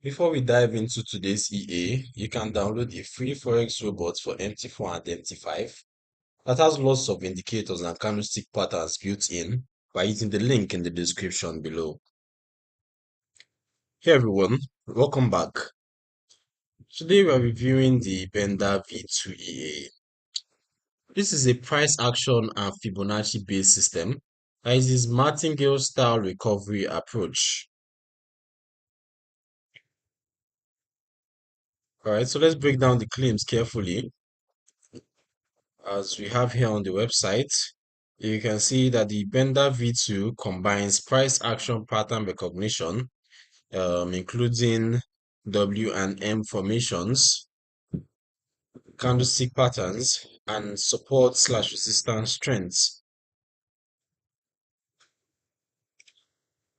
Before we dive into today's EA, you can download a free Forex robot for MT4 and MT5 that has lots of indicators and candlestick patterns built in by using the link in the description below. Hey everyone, welcome back. Today we are reviewing the Bender V2 EA. This is a price action and Fibonacci based system that uses Martingale style recovery approach. Alright, so let's break down the claims carefully. As we have here on the website, you can see that the Bender V2 combines price action pattern recognition, including W and M formations, candlestick patterns, and support/resistance strengths.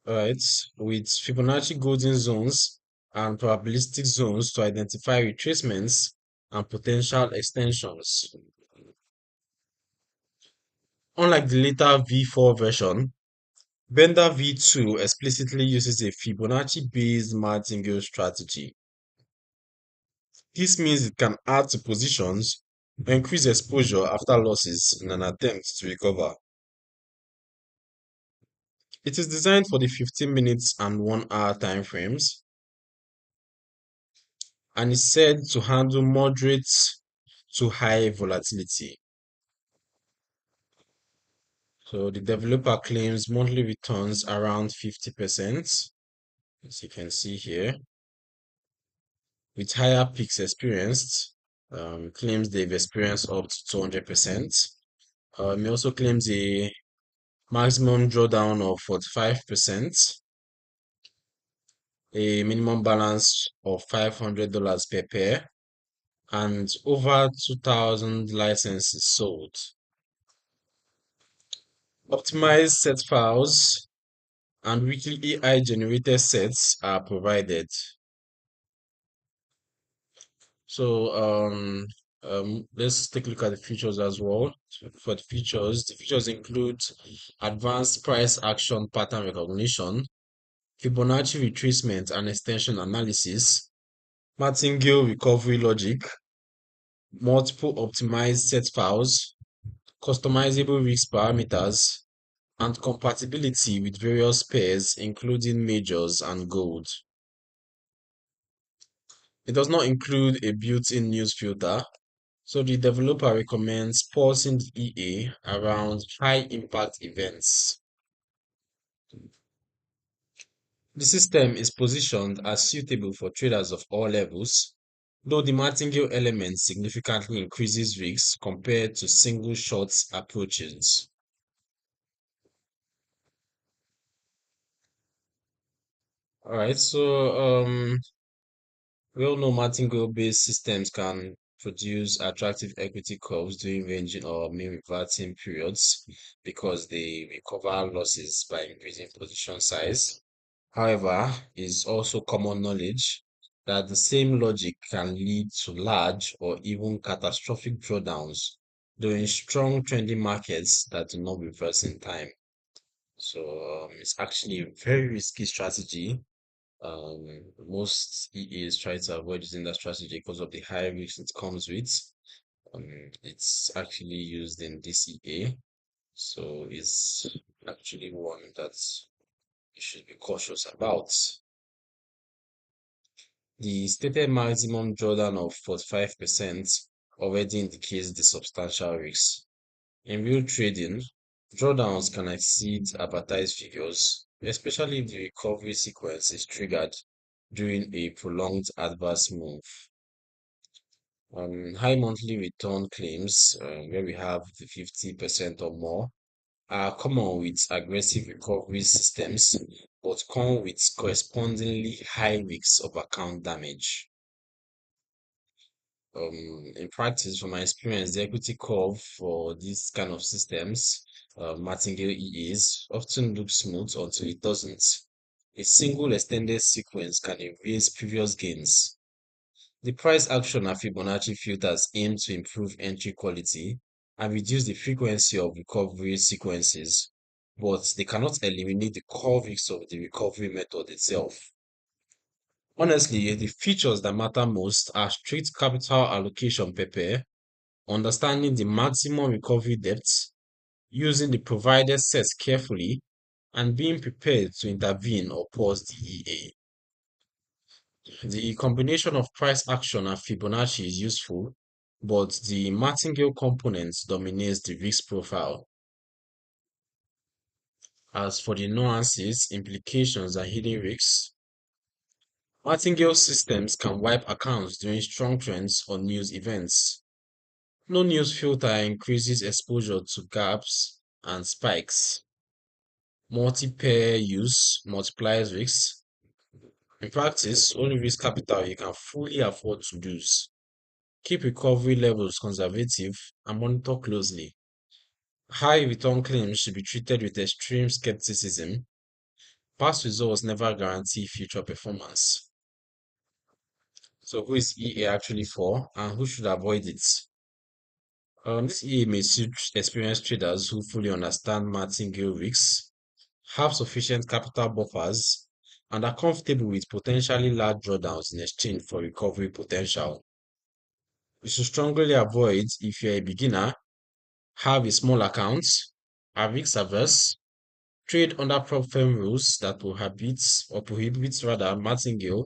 Alright, with Fibonacci golden zones and probabilistic zones to identify retracements and potential extensions. Unlike the later V4 version, Bender V2 explicitly uses a Fibonacci-based martingale strategy. This means it can add to positions or increase exposure after losses in an attempt to recover. It is designed for the 15 minutes and 1 hour time frames and is said to handle moderate to high volatility. So the developer claims monthly returns around 50%, as you can see here, with higher peaks experienced. Claims they've experienced up to 200%. He also claims a maximum drawdown of 45%, a minimum balance of $500 per pair, and over 2,000 licenses sold. Optimized set files and weekly AI generated sets are provided. So let's take a look at the features as well. For the features include advanced price action pattern recognition, Fibonacci retracement and extension analysis, Martingale recovery logic, multiple optimized set files, customizable risk parameters, and compatibility with various pairs, including majors and gold. It does not include a built-in news filter, so the developer recommends pausing the EA around high-impact events. The system is positioned as suitable for traders of all levels, though the martingale element significantly increases risks compared to single shot approaches. Alright, so we all know martingale-based systems can produce attractive equity curves during ranging or mean reverting periods because they recover losses by increasing position size. However, it is also common knowledge that the same logic can lead to large or even catastrophic drawdowns during strong trending markets that do not reverse in time. So it's actually a very risky strategy. Most EAs try to avoid using that strategy because of the high risk it comes with. It's actually used in this EA, so it's actually one that you should be cautious about. The stated maximum drawdown of 45% already indicates the substantial risk. In real trading, drawdowns can exceed advertised figures, especially if the recovery sequence is triggered during a prolonged adverse move. High monthly return claims, where we have the 50% or more, are common with aggressive recovery systems, but come with correspondingly high risks of account damage. In practice, from my experience, the equity curve for these kind of systems, martingale EAs, often looks smooth until it doesn't. A single extended sequence can erase previous gains. The price action and Fibonacci filters aim to improve entry quality and reduce the frequency of recovery sequences, but they cannot eliminate the core risks of the recovery method itself. Honestly, the features that matter most are strict capital allocation per pair, understanding the maximum recovery depth, using the provided sets carefully, and being prepared to intervene or pause the EA. The combination of price action and Fibonacci is useful, but the Martingale component dominates the risk profile. As for the nuances, implications, and hidden risks, Martingale systems can wipe accounts during strong trends or news events. No news filter increases exposure to gaps and spikes. Multi-pair use multiplies risks. In practice, only risk capital you can fully afford to lose. Keep recovery levels conservative and monitor closely. High return claims should be treated with extreme skepticism. Past results never guarantee future performance. So, who is EA actually for and who should avoid it? This EA may suit experienced traders who fully understand martingale risks, have sufficient capital buffers, and are comfortable with potentially large drawdowns in exchange for recovery potential. You should strongly avoid if you're a beginner, have a small account, are risk averse, trade under prop firm rules that prohibits rather martingale,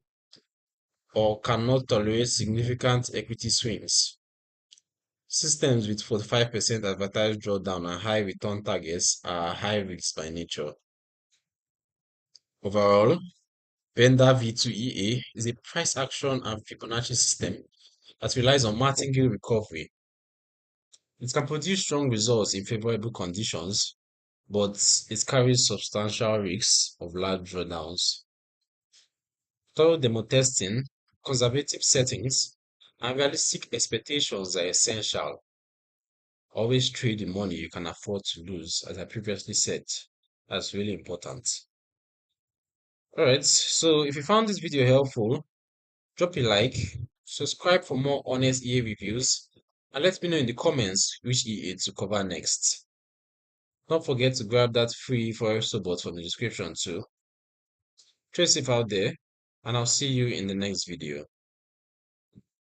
or cannot tolerate significant equity swings. Systems with 45% advertised drawdown and high return targets are high risk by nature. Overall, Vendor V2EA is a price action and Fibonacci system that relies on martingale recovery. It can produce strong results in favorable conditions, but it carries substantial risks of large drawdowns. Thorough demo testing, conservative settings, and realistic expectations are essential. Always trade the money you can afford to lose, as I previously said. That's really important. Alright, so if you found this video helpful, drop a like, subscribe for more honest EA reviews, and let me know in the comments which EA to cover next. Don't forget to grab that free Forex support from the description too. Trade safe out there, and I'll see you in the next video.